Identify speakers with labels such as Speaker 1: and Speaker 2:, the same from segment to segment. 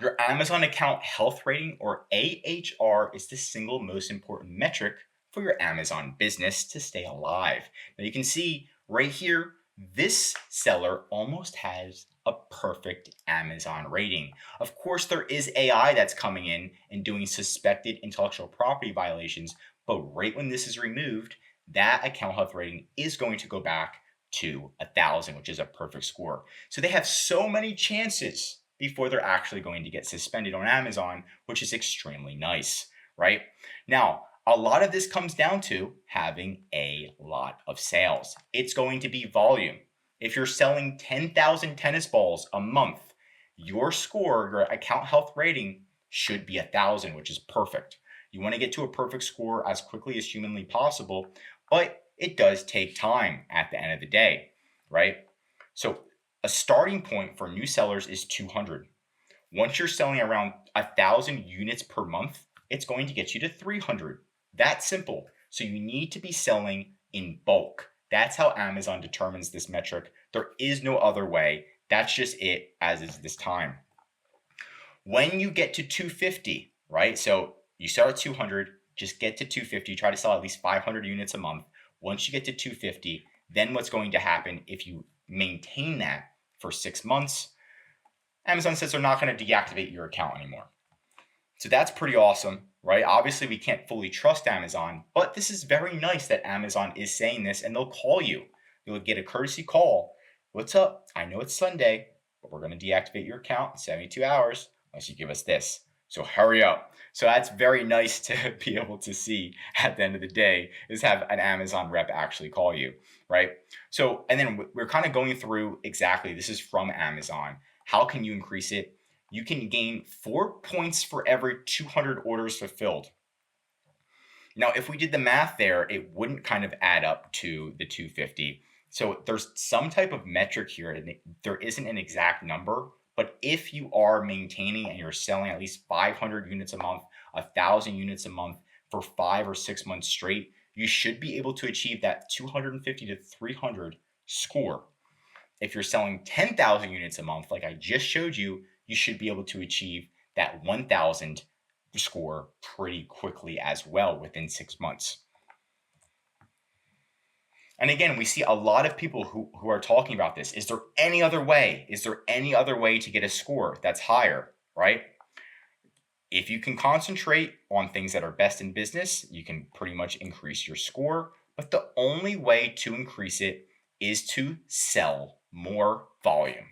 Speaker 1: Your Amazon account health rating, or AHR, is the single most important metric for your Amazon business to stay alive. Now you can see right here, this seller almost has a perfect Amazon rating. Of course, there is AI that's coming in and doing suspected intellectual property violations, but right when this is removed, that account health rating is going to go back to 1,000, which is a perfect score. So they have so many chances before they're actually going to get suspended on Amazon, which is extremely nice, right? Now, a lot of this comes down to having a lot of sales. It's going to be volume. If you're selling 10,000 tennis balls a month, your score, your account health rating should be 1,000, which is perfect. You want to get to a perfect score as quickly as humanly possible, but it does take time at the end of the day, right? So a starting point for new sellers is 200. Once you're selling around 1,000 units per month, it's going to get you to 300. That's simple. So you need to be selling in bulk. That's how Amazon determines this metric. There is no other way. That's just it, as is this time. When you get to 250, right? So you start at 200, just get to 250, try to sell at least 500 units a month. Once you get to 250, then what's going to happen if you maintain that for 6 months? Amazon says they're not going to deactivate your account anymore. So that's pretty awesome, right? Obviously, we can't fully trust Amazon, but this is very nice that Amazon is saying this, and they'll call you. You'll get a courtesy call. What's up? I know it's Sunday, but we're going to deactivate your account in 72 hours unless you give us this. So hurry up. So that's very nice to be able to see at the end of the day, is have an Amazon rep actually call you, right? So, and then we're kind of going through exactly, this is from Amazon. How can you increase it? You can gain 4 points for every 200 orders fulfilled. Now, if we did the math there, it wouldn't kind of add up to the 250. So there's some type of metric here, and there isn't an exact number. But if you are maintaining and you're selling at least 500 units a month, 1,000 units a month for 5 or 6 months straight, you should be able to achieve that 250 to 300 score. If you're selling 10,000 units a month, like I just showed you, you should be able to achieve that 1,000 score pretty quickly as well within 6 months. And again, we see a lot of people who are talking about this. Is there any other way? Is there any other way to get a score that's higher, right? If you can concentrate on things that are best in business, you can pretty much increase your score. But the only way to increase it is to sell more volume.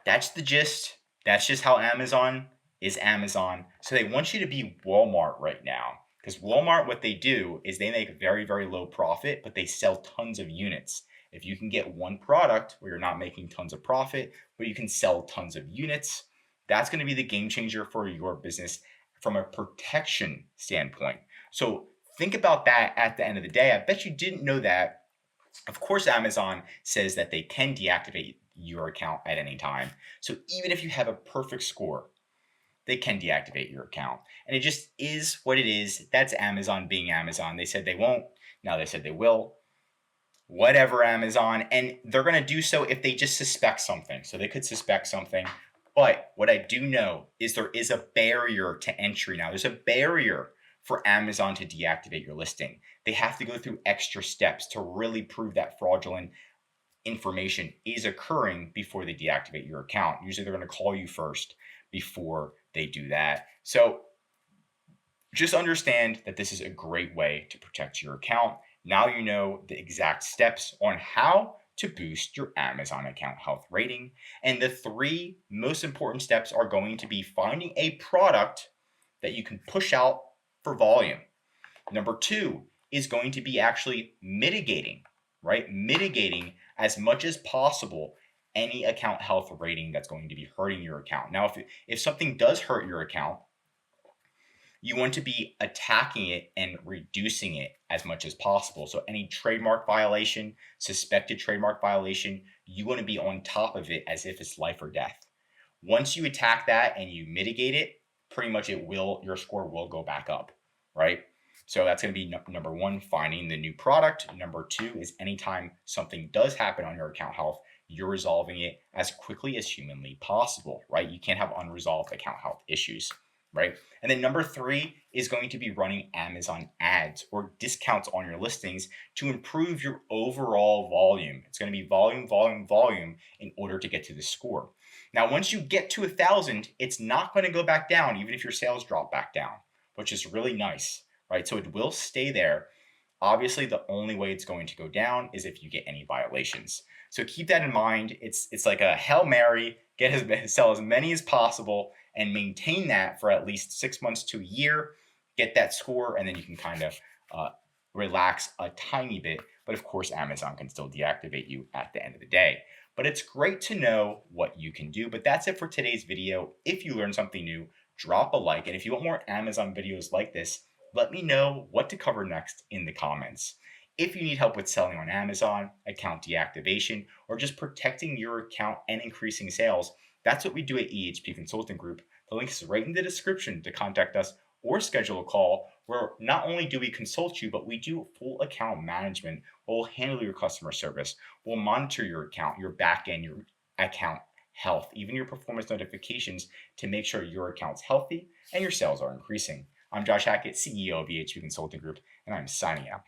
Speaker 1: That's the gist. That's just how Amazon is Amazon. So they want you to be Walmart right now. Because Walmart, what they do is they make very, very low profit, but they sell tons of units. If you can get one product where you're not making tons of profit, but you can sell tons of units, that's going to be the game changer for your business from a protection standpoint. So think about that at the end of the day. I bet you didn't know that. Of course, Amazon says that they can deactivate your account at any time. So even if you have a perfect score, they can deactivate your account. And it just is what it is. That's Amazon being Amazon. They said they won't. Now they said they will. Whatever, Amazon. And they're going to do so if they just suspect something. So they could suspect something. But what I do know is there is a barrier to entry now. There's a barrier for Amazon to deactivate your listing. They have to go through extra steps to really prove that fraudulent information is occurring before they deactivate your account. Usually they're going to call you first before they do that. So just understand that this is a great way to protect your account. Now you know the exact steps on how to boost your Amazon account health rating. And the 3 most important steps are going to be finding a product that you can push out for volume. Number 2 is going to be actually mitigating, right? Mitigating as much as possible any account health rating that's going to be hurting your account. Now, if something does hurt your account, you want to be attacking it and reducing it as much as possible. So any trademark violation, suspected trademark violation, you want to be on top of it as if it's life or death. Once you attack that and you mitigate it, pretty much your score will go back up, right? So that's going to be number 1, finding the new product. Number 2 is anytime something does happen on your account health, you're resolving it as quickly as humanly possible, right? You can't have unresolved account health issues, right? And then number 3 is going to be running Amazon ads or discounts on your listings to improve your overall volume. It's going to be volume, volume, volume in order to get to the score. Now, once you get to 1,000, it's not going to go back down, even if your sales drop back down, which is really nice, right? So it will stay there. Obviously, the only way it's going to go down is if you get any violations. So keep that in mind. It's like a Hail Mary, sell as many as possible and maintain that for at least 6 months to a year, get that score, and then you can kind of relax a tiny bit. But of course, Amazon can still deactivate you at the end of the day. But it's great to know what you can do. But that's it for today's video. If you learned something new, drop a like. And if you want more Amazon videos like this, let me know what to cover next in the comments. If you need help with selling on Amazon, account deactivation, or just protecting your account and increasing sales, that's what we do at EHP Consulting Group. The link is right in the description to contact us or schedule a call where not only do we consult you, but we do full account management. We'll handle your customer service. We'll monitor your account, your back end, your account health, even your performance notifications to make sure your account's healthy and your sales are increasing. I'm Josh Hackett, CEO of EHP Consulting Group, and I'm signing out.